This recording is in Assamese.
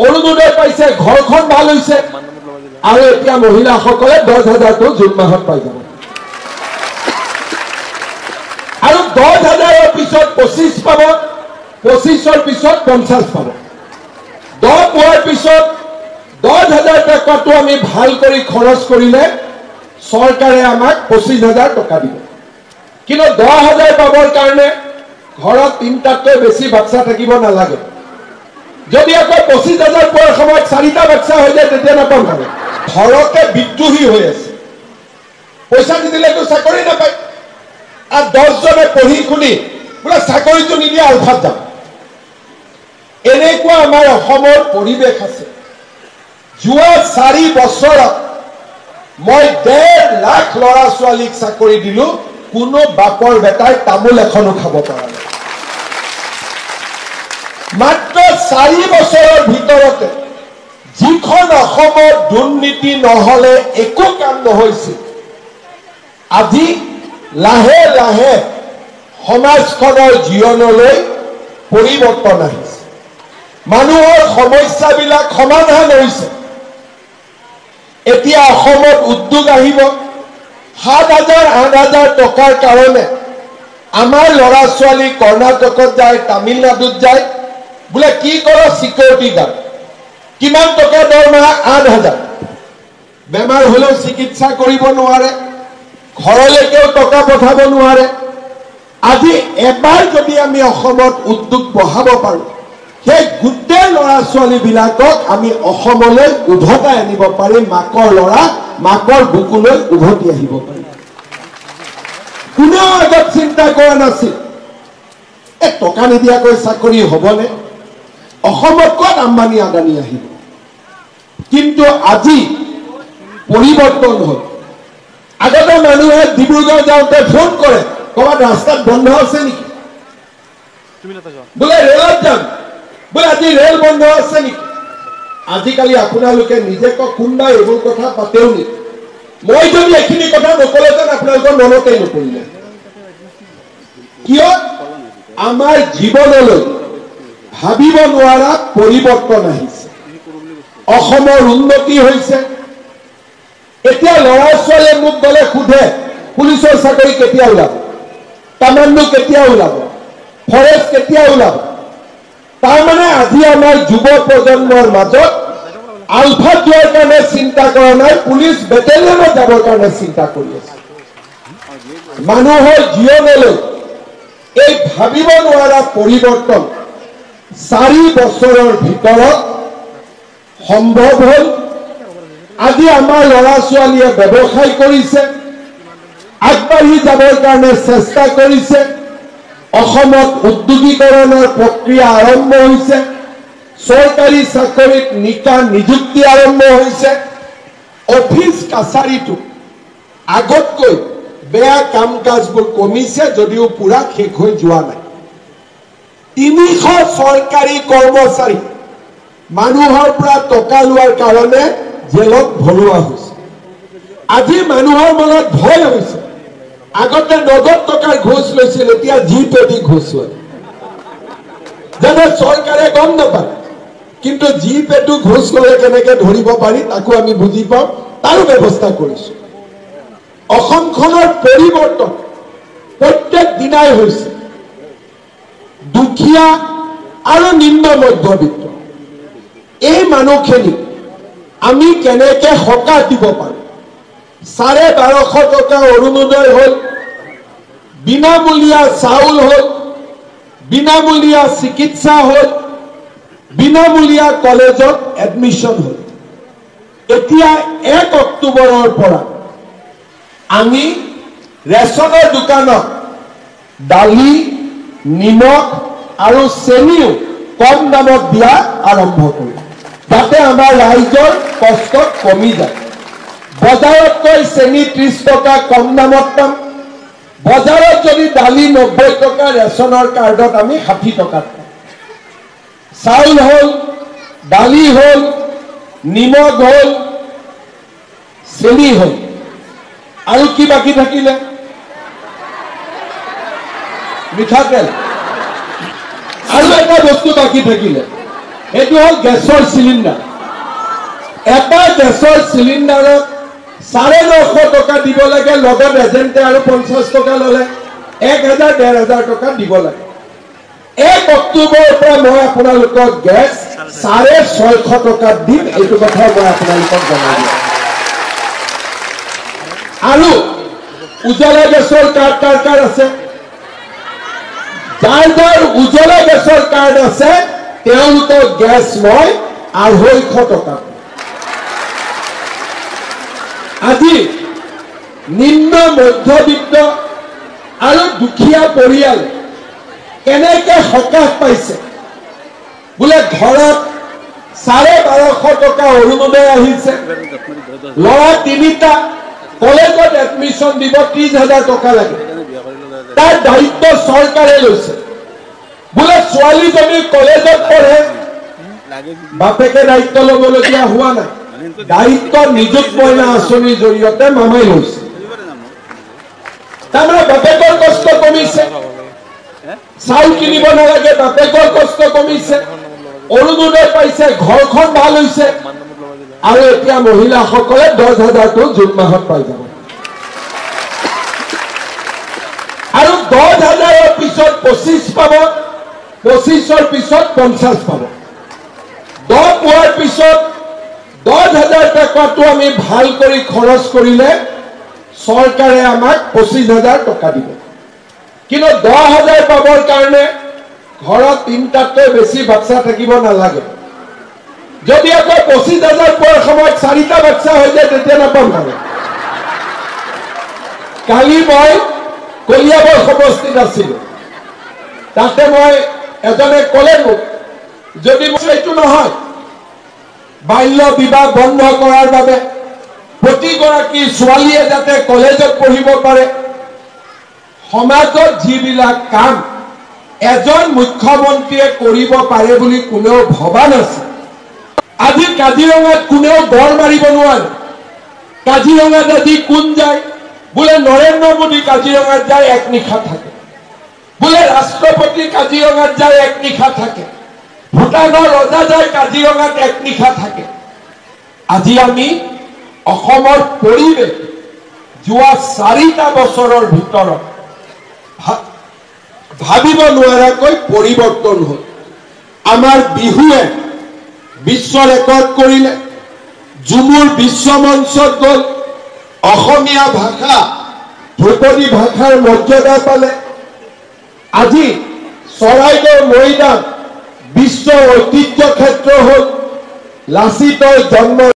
অৰুণোদয় পাইছে, ঘৰখন ভাল হৈছে, আৰু এতিয়া মহিলাসকলে 10,000টো জুন মাহত পাই যাব। আৰু 10,000ৰ পিছত 25 পাব, 25ৰ পিছত 50 পাব। 10 পোৱাৰ পিছত 10,000 টকাটো আমি ভাল কৰি খৰচ কৰিলে চৰকাৰে আমাক 25,000 টকা দিব। কিন্তু 10,000 পাবৰ কাৰণে ঘৰত 3টাতকৈ বেছি বাচ্চা থাকিব নালাগে। যদি আকৌ 25,000 পোৱাৰ সময়ত 4টা বাচ্চা হৈ যায় তেতিয়া নাপাম মানে। ঘৰতে বিদ্ৰোহী হৈ আছে, পইচা নিদিলেতো চাকৰি নাপায়। আৰু 10জনে পঢ়ি শুনি বোলে চাকৰিটো নিদিয়ে আলফাত যাম। এনেকুৱা আমাৰ অসমৰ পৰিৱেশ আছে। যোৱা 4 বছৰত মই 1.5 লাখ ল'ৰা ছোৱালীক চাকৰি দিলো, কোনো বাপৰ বেটাই তামোল এখনো খাব পৰা নাই। মাত্ৰ 4 বছৰৰ ভিতৰতে যিখন অসমত দুৰ্নীতি নহলে একো কাম নহৈছিল, আজি লাহে লাহে সমাজখনৰ জীৱনলৈ পৰিৱৰ্তন আহিছে। মানুহৰ সমস্যাবিলাক সমাধান হৈছে। এতিয়া অসমত উদ্যোগ আহিব। 7,000 8,000 টকাৰ কাৰণে আমাৰ ল'ৰা ছোৱালী কৰ্ণাটকত যায়, তামিলনাডুত যায়, বোলে কি কৰ সিকিউৰিটি গাৰ্ড, কিমান টকা দৰমহা? 8,000। বেমাৰ হলেও চিকিৎসা কৰিব নোৱাৰে, ঘৰলৈকেও টকা পঠাব নোৱাৰে। আজি এবাৰ যদি আমি অসমত উদ্যোগ বহাব পাৰো, সেই গোটেই ল'ৰা ছোৱালীবিলাকক আমি অসমলৈ উভতাই আনিব পাৰিম। মাকৰ ল'ৰা মাকৰ বুকুলৈ উভতি আহিব পাৰিম। কোনেও আগত চিন্তা কৰা নাছিল টকা নিদিয়াকৈ চাকৰি হ'বনে, অসমত ক'ত আম্বানী আদানী আহিব। কিন্তু আজি পৰিৱৰ্তন হ'ল। আগতে মানুহে ডিব্ৰুগড় যাওঁতে ফোন কৰে, ক'ৰবাত ৰাস্তাত বন্ধ আছে নেকি, বোলে ৰেলত যাম, বোলে আজি ৰেল বন্ধ আছে নেকি। আজিকালি আপোনালোকে নিজে কোনবাই এইবোৰ কথা পাতেও নেকি? মই যদি এইখিনি কথা নকলেহেঁতেন আপোনালোকৰ মনতেই নপৰিলে। কিয়? আমাৰ জীৱনলৈ ভাবিব নোৱাৰা পৰিৱৰ্তন আহিছে। অসমৰ উন্নতি হৈছে। এতিয়া ল'ৰা ছোৱালীয়ে মোক গলে সোধে পুলিচৰ চাকৰি কেতিয়া ওলাব, কামাণ্ডো কেতিয়া ওলাব, ফৰেষ্ট কেতিয়া ওলাব। তাৰমানে আজি আমাৰ যুৱ প্ৰজন্মৰ মাজত আলফাত যোৱাৰ কাৰণে চিন্তা কৰা নাই, পুলিচ বেটেলিয়নত যাবৰ কাৰণে চিন্তা কৰি আছে। মানুহৰ জীৱনলৈ এই ভাবিব নোৱাৰা পৰিৱৰ্তন 4 বছৰৰ ভিতৰত সম্ভৱ হ'ল। আজি আমাৰ ল'ৰা ছোৱালীয়ে ব্যৱসায় কৰিছে, আগবাঢ়ি যাবৰ কাৰণে চেষ্টা কৰিছে। অসমত উদ্যোগীকৰণৰ প্ৰক্ৰিয়া আৰম্ভ হৈছে। চৰকাৰী চাকৰিত নিযুক্তি আৰম্ভ হৈছে। অফিচ কাছাৰীটো আগতকৈ বেয়া কাম কাজবোৰ কমিছে, যদিও পুৰা শেষ হৈ যোৱা নাই। 300 চৰকাৰী কৰ্মচাৰী মানুহৰ পৰা টকা লোৱাৰ কাৰণে জেলত ভৰোৱা হৈছে। আজি মানুহৰ মনত ভয় হৈছে। আগতে নগদ টকাৰ ঘোষ লৈছিল, এতিয়া জিপে দি ঘোষ লয়। যেনে চৰকাৰে গম নাপায়, কিন্তু জিপেটো ঘোষ ললে কেনেকে ধৰিব পাৰি তাকো আমি বুজি পাওঁ, তাৰো ব্যৱস্থা কৰিছো। অসমখনৰ পৰিৱৰ্তন প্ৰত্যেক দিনাই হৈছে। দুখীয়া আৰু নিম্ন মধ্যবিত্ত এই মানুহখিনি আমি কেনেকে সকাহ দিব পাৰো। 1250 টকা অৰুণোদয় হ'ল, বিনামূলীয়া চাউল হ'ল, বিনামূলীয়া চিকিৎসা হ'ল, বিনামূলীয়া কলেজত এডমিশন হ'ল। এতিয়া 1 অক্টোবৰৰ পৰা আমি ৰেচনৰ দোকানত দালি, নিমখ আৰু চেনিও কম দামত দিয়া আৰম্ভ কৰিম, যাতে আমাৰ ৰাইজৰ কষ্ট কমি যায়। বজাৰতকৈ চেনি 30 টকা কম দামত পাম। বজাৰত যদি দালি 90 টকা, ৰেচনৰ কাৰ্ডত আমি 60 টকাত পাম। চাউল হ'ল, দালি হ'ল, নিমখ হ'ল, চেনি হ'ল, আৰু কি বাকী থাকিলে? মিঠাতেল। আৰু এটা বস্তু বাকী থাকিলে এইটো হ'ল গেছৰ চিলিণ্ডাৰ। এটা গেছৰ চিলিণ্ডাৰত 950 টকা দিব লাগে, লগত এজেণ্টে আৰু 50 টকা ল'লে 1000-1500 টকা দিব লাগে। 1 অক্টোবৰৰ পৰা মই আপোনালোকক গেছ 650 টকা দিম, এইটো কথা মই আপোনালোকক জনাই দিম। আৰু উজ্জ্বলা গেছৰ কাৰ্ড আছে, যাৰ যাৰ উজ্জ্বলা গেছৰ কাৰ্ড আছে তেওঁলোকক গেছ মই 250 টকা। আজি নিম্ন মধ্যবিত্ত আৰু দুখীয়া পৰিয়াল কেনেকে সকাহ পাইছে বোলে, ঘৰত 1250 টকা অৰুণোদয় আহিছে, ল'ৰা 3টা কলেজত এডমিশ্যন দিব 30,000 টকা লাগে, তাৰ দায়িত্ব চৰকাৰে লৈছে। বোলে ছোৱালীজনী কলেজত পঢ়ে, বাপেকে দায়িত্ব ল'বলগীয়া হোৱা নাই, দায়িত্ব নিযুত মইনা আঁচনিৰ জৰিয়তে মামাই লৈছে। তাৰমানে বাপেকৰ কষ্ট কমিছে, চাউল কিনিব নালাগে, বাপেকৰ কষ্ট কমিছে, অৰুণোদয় পাইছে, ঘৰখন ভাল হৈছে, আৰু এতিয়া মহিলাসকলে 10,000টো জুন মাহত পাই যাব। আৰু 10,000ৰ পিছত 25 পাব, 25ৰ পিছত 50 পাব। 10 পোৱাৰ পিছত 10,000 টকাটো আমি ভাল কৰি খৰচ কৰিলে চৰকাৰে আমাক 25,000 টকা দিব। কিন্তু 10,000 পাবৰ কাৰণে ঘৰত 3টাতকৈ বেছি বাচ্চা থাকিব নালাগে। যদি আকৌ 25,000 পোৱাৰ সময়ত 4টা বাচ্চা হৈ যায় তেতিয়া নাপাম মানে। কালি মই কলিয়াবৰ সমষ্টিত আছিলো, তাতে মই এজনে ক'লে মোক, যদি এইটো নহয় বাল্য বিবাহ বন্ধ কৰাৰ বাবে প্ৰতিগৰাকী ছোৱালীয়ে যাতে কলেজত পঢ়িব পাৰে, সমাজত যিবিলাক কাম এজন মুখ্যমন্ত্ৰীয়ে কৰিব পাৰে বুলি কোনেও ভবা নাছিল। আজি কাজিৰঙাত কোনেও দৰ মাৰিব নোৱাৰে। কাজিৰঙাত আজি কোন যায় বোলে, নৰেন্দ্ৰ মোদী কাজিৰঙাত যায় 1 নিশা থাকে, বোলে ৰাষ্ট্ৰপতি কাজিৰঙাত যায় 1 নিশা থাকে, ভূটানৰ ৰজা যায় কাজিৰঙাত 1 নিশা থাকে। আজি আমি অসমৰ পৰিৱেশ যোৱা 4টা বছৰৰ ভিতৰত ভাবিব নোৱাৰাকৈ পৰিৱৰ্তন হ'ল। আমাৰ বিহুৱে বিশ্ব ৰেকৰ্ড কৰিলে, ঝুমুৰ বিশ্ব মঞ্চত গ'ল, অসমীয়া ভাষা ধ্ৰুপদী ভাষাৰ মৰ্যাদা পালে। আজি চৰাইদেউ মৈদাম বিশ্ব ঐতিহ্য ক্ষেত্ৰ হ'ল, লাচিতৰ জন্ম